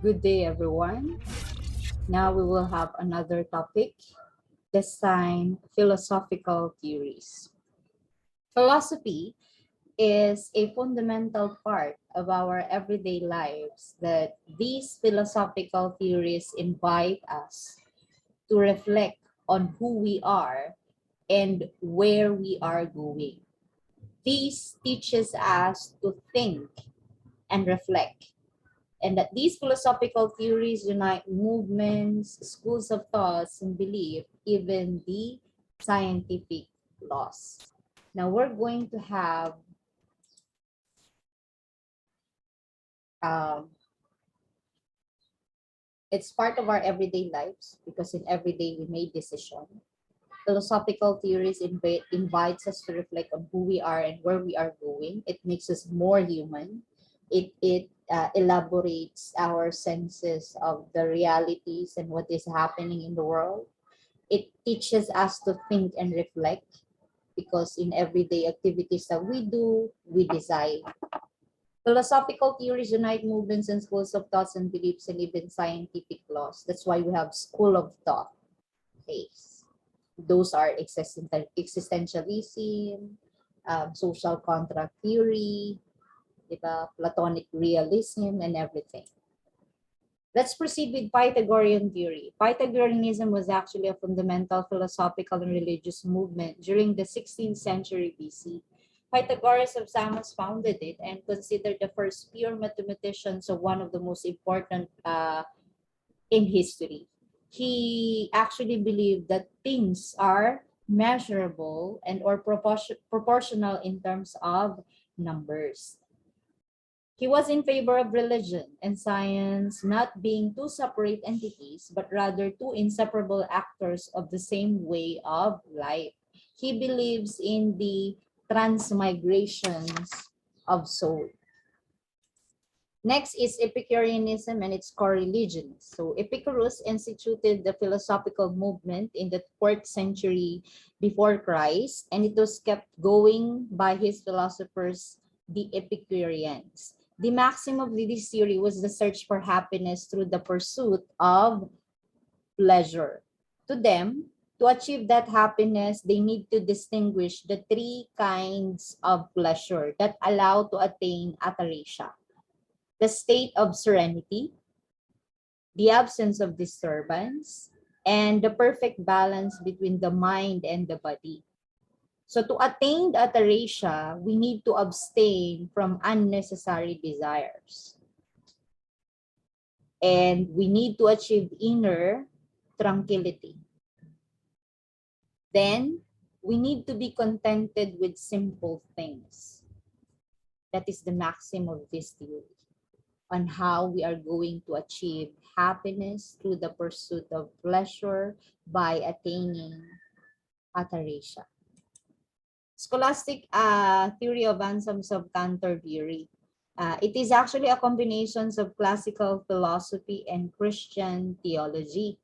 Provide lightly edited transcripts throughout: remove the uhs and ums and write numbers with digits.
Good day, everyone. Now we will have another topic, this time philosophical theories. Philosophy is a fundamental part of our everyday lives that these philosophical theories invite us to reflect on who we are and where we are going. These teaches us to think and reflect, and that these philosophical theories unite movements, schools of thoughts, and belief, even the scientific laws. Now we're going to have um, it's part of our everyday lives because in every day we make decisions. Philosophical theories invites us to reflect on who we are and where we are going. It makes us more human. It elaborates our senses of the realities and what is happening in the world. It teaches us to think and reflect because in everyday activities that we do, we decide. Philosophical theories unite movements and schools of thoughts and beliefs and even scientific laws. That's why we have school of thought. Phase. Those are existentialism, social contract theory, diba? Platonic realism, and everything. Let's proceed with Pythagorean theory. Pythagoreanism was actually a fundamental philosophical and religious movement during the 16th century BC. Pythagoras of Samos founded it and considered the first pure mathematician, so one of the most important in history. He actually believed that things are measurable and or proportional in terms of numbers. He was in favor of religion and science not being two separate entities, but rather two inseparable actors of the same way of life. He believes in the transmigrations of soul. Next is Epicureanism and its co-religions. So Epicurus instituted the philosophical movement in the 4th century before Christ, and it was kept going by his philosophers, the Epicureans. The maxim of this theory was the search for happiness through the pursuit of pleasure. To them, to achieve that happiness, they need to distinguish the three kinds of pleasure that allow to attain ataraxia. The state of serenity, the absence of disturbance, and the perfect balance between the mind and the body. So to attain the ataraxia, we need to abstain from unnecessary desires. And we need to achieve inner tranquility. Then, we need to be contented with simple things. That is the maxim of this theory on how we are going to achieve happiness through the pursuit of pleasure by attaining ataraxia. Scholastic theory of anthems of counter theory. It is actually a combination of classical philosophy and Christian theology.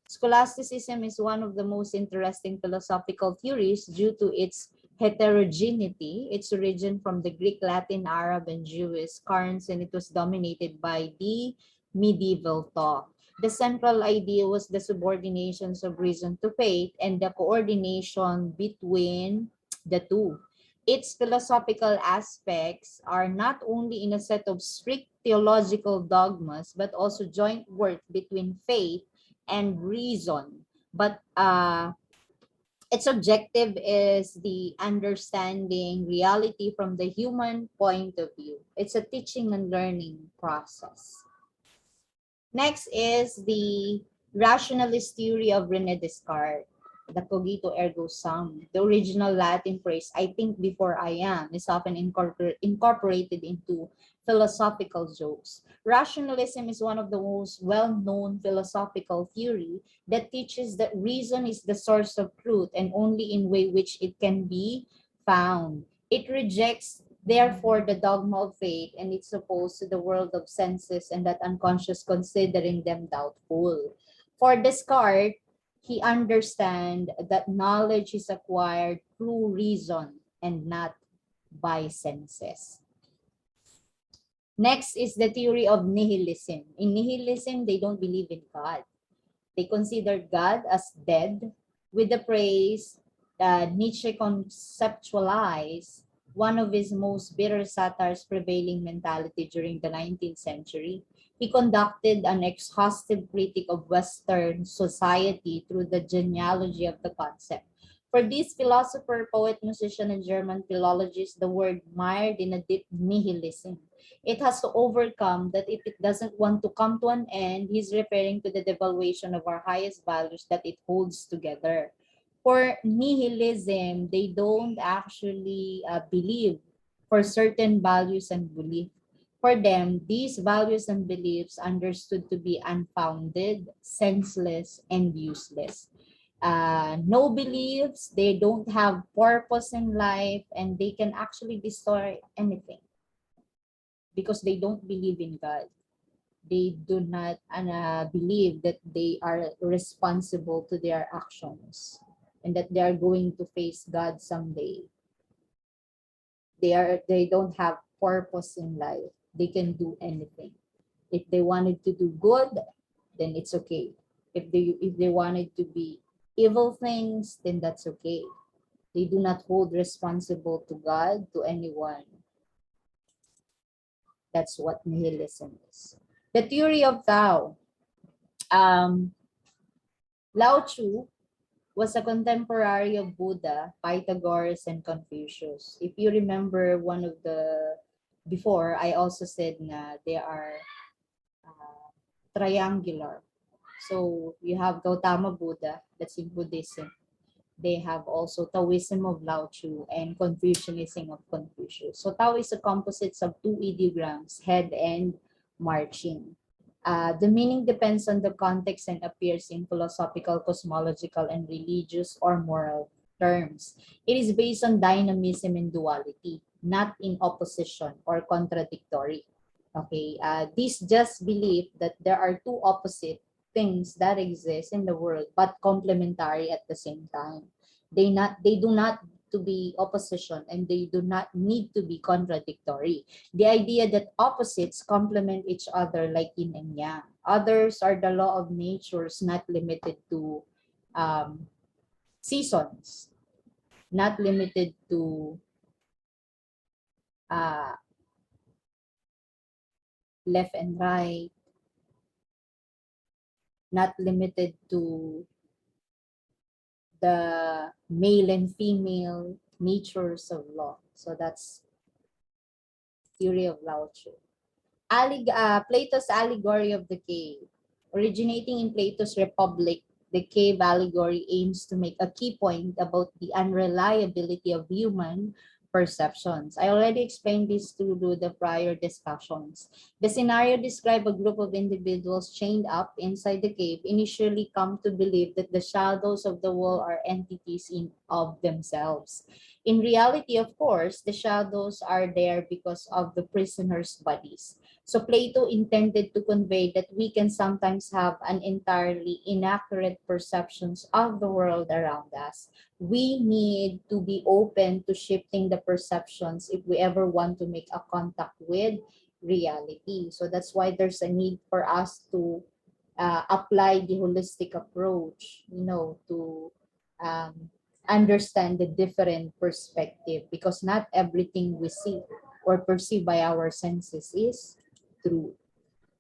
Scholasticism is one of the most interesting philosophical theories due to its heterogeneity, its origin from the Greek, Latin, Arab, and Jewish currents, and it was dominated by the medieval thought. The central idea was the subordination of reason to faith and the coordination between the two. Its philosophical aspects are not only in a set of strict theological dogmas, but also joint work between faith and reason. But its objective is the understanding reality from the human point of view. It's a teaching and learning process. Next is the rationalist theory of René Descartes, the cogito ergo sum. The original Latin phrase, I think before I am, is often incorporated into philosophical jokes. Rationalism is one of the most well-known philosophical theory that teaches that reason is the source of truth and only in way which it can be found. It rejects, therefore, the dogma of faith and it's opposed to the world of senses and that unconscious considering them doubtful. For Descartes, he understands that knowledge is acquired through reason and not by senses. Next is the theory of nihilism. In nihilism, they don't believe in God. They consider God as dead, with the praise that Nietzsche conceptualized one of his most bitter satires prevailing mentality during the 19th century. He conducted an exhaustive critique of Western society through the genealogy of the concept. For this philosopher, poet, musician, and German philologist, the word mired in a deep nihilism. It has to overcome that if it doesn't want to come to an end, he's referring to the devaluation of our highest values that it holds together. For nihilism, they don't actually believe for certain values and beliefs. For them, these values and beliefs understood to be unfounded, senseless, and useless. No beliefs, they don't have purpose in life, and they can actually destroy anything because they don't believe in God. They do not believe that they are responsible to their actions and that they are going to face God someday. They don't have purpose in life. They can do anything. If they wanted to do good, then it's okay. If they wanted to be evil things, then that's okay. They do not hold responsible to God, to anyone. That's what nihilism is. The theory of Tao. Lao Tzu was a contemporary of Buddha, Pythagoras, and Confucius. If you remember one of the before, I also said na they are triangular. So you have Gautama Buddha, that's in Buddhism. They have also Taoism of Lao Tzu and Confucianism of Confucius. So Tao is a composite of two ideograms, head and marching. The meaning depends on the context and appears in philosophical, cosmological, and religious or moral terms. It is based on dynamism and duality, not in opposition or contradictory. Okay, this just belief that there are two opposite things that exist in the world but complementary at the same time. They do not to be opposition and they do not need to be contradictory. The idea that opposites complement each other like yin and yang. Others are the law of natures not limited to seasons, not limited to uh, left and right, not limited to the male and female natures of law. So that's theory of Lao Tzu. Plato's allegory of the cave. Originating in Plato's Republic, the cave allegory aims to make a key point about the unreliability of human perceptions. I already explained this through the prior discussions. The scenario describes a group of individuals chained up inside the cave initially come to believe that the shadows of the wall are entities of themselves. In reality, of course, the shadows are there because of the prisoners' bodies. So Plato intended to convey that we can sometimes have an entirely inaccurate perceptions of the world around us. We need to be open to shifting the perceptions if we ever want to make a contact with reality. So that's why there's a need for us to apply the holistic approach, to understand the different perspective, because not everything we see or perceive by our senses is true.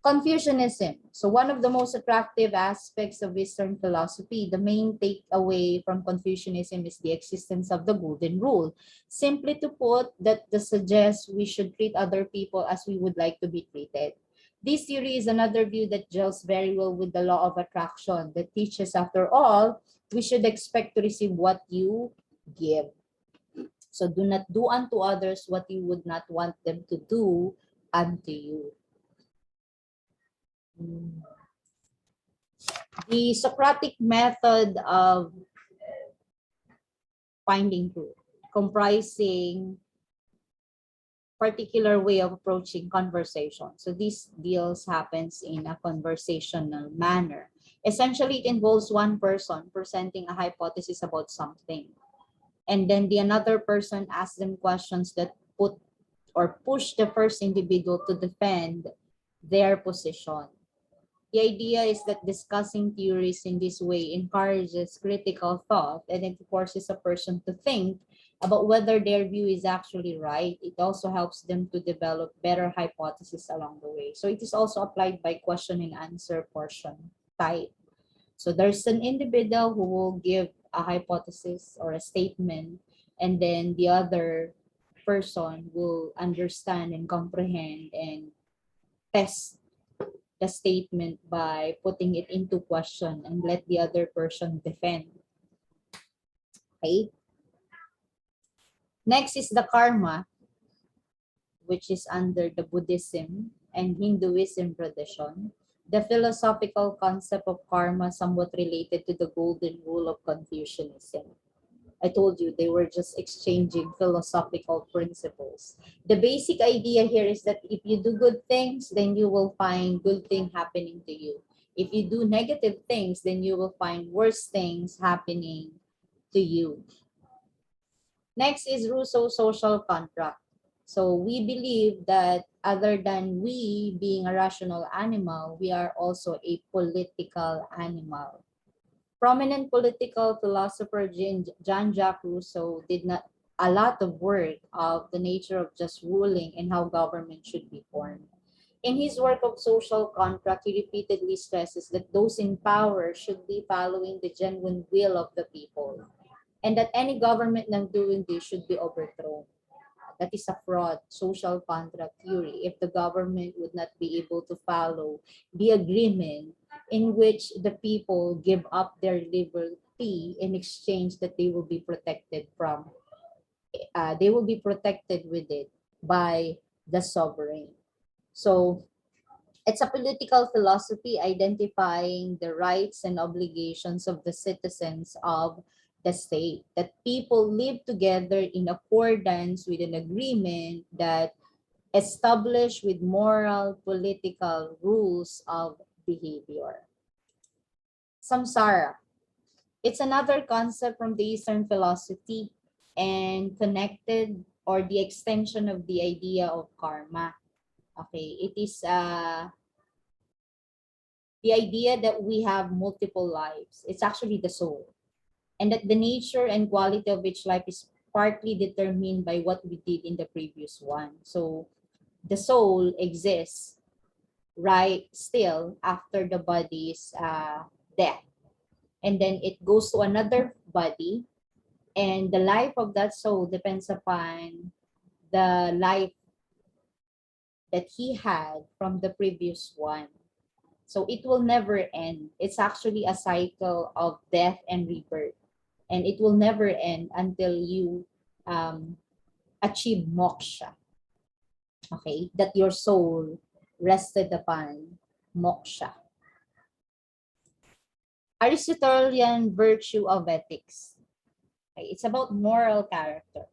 Confucianism. So one of the most attractive aspects of Eastern philosophy, the main takeaway from Confucianism is the existence of the golden rule. Simply to put, that suggests we should treat other people as we would like to be treated. This theory is another view that gels very well with the law of attraction that teaches, after all, we should expect to receive what you give. So do not do unto others what you would not want them to do unto you. The Socratic method of finding truth, comprising particular way of approaching conversation. So these deals happens in a conversational manner. Essentially, it involves one person presenting a hypothesis about something. And then the another person asks them questions that put or push the first individual to defend their position. The idea is that discussing theories in this way encourages critical thought and it forces a person to think about whether their view is actually right. It also helps them to develop better hypotheses along the way. So it is also applied by question and answer portion type. So there's an individual who will give a hypothesis or a statement, and then the other person will understand and comprehend and test the statement by putting it into question and let the other person defend. Okay. Next is the karma, which is under the Buddhism and Hinduism tradition. The philosophical concept of karma somewhat related to the golden rule of Confusionism. I told you they were just exchanging philosophical principles. The basic idea here is that if you do good things, then you will find good things happening to you. If you do negative things, then you will find worse things happening to you. Next is Rousseau's social contract. So we believe that other than we being a rational animal, we are also a political animal. Prominent political philosopher Jean-Jacques Rousseau did not a lot of work of the nature of just ruling and how government should be formed. In his work of social contract, he repeatedly stresses that those in power should be following the genuine will of the people, and that any government not doing this should be overthrown. That is a fraud social contract theory if the government would not be able to follow the agreement in which the people give up their liberty in exchange that they will be protected from, they will be protected with it by the sovereign. So it's a political philosophy identifying the rights and obligations of the citizens of the state, that people live together in accordance with an agreement that established with moral political rules of behavior. Samsara. It's another concept from the Eastern philosophy and connected or the extension of the idea of karma. Okay, it is the idea that we have multiple lives. It's actually the soul. And that the nature and quality of each life is partly determined by what we did in the previous one. So the soul exists right still after the body's death. And then it goes to another body, and the life of that soul depends upon the life that he had from the previous one. So it will never end. It's actually a cycle of death and rebirth. And it will never end until you achieve moksha. Okay? That your soul rested upon moksha. Aristotelian virtue of ethics. Okay? It's about moral character.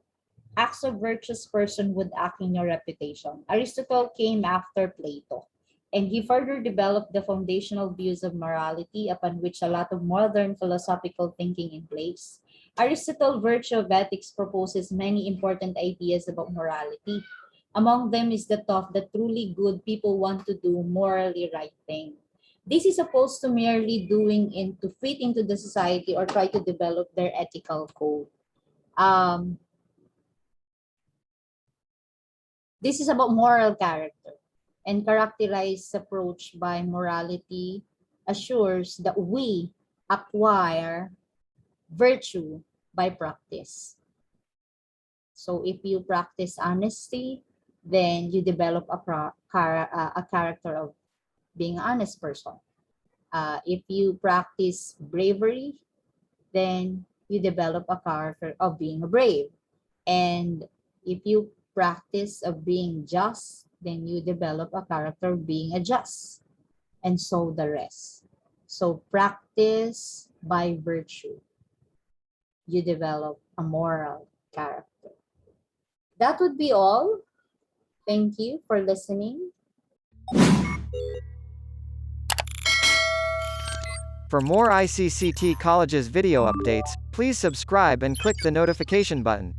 Acts of virtuous person would act in your reputation. Aristotle came after Plato, and he further developed the foundational views of morality upon which a lot of modern philosophical thinking in place. Aristotle's virtue of ethics proposes many important ideas about morality. Among them is the thought that truly good people want to do morally right thing. This is opposed to merely doing to fit into the society or try to develop their ethical code. This is about moral character, and characterized approach by morality assures that we acquire virtue by practice. So if you practice honesty, then you develop a character of being an honest person. If you practice bravery, then you develop a character of being brave. And if you practice of being just, then you develop a character of being a just, and so the rest. So practice by virtue, you develop a moral character. That would be all. Thank you for listening. For more ICCT College's video updates, please subscribe and click the notification button.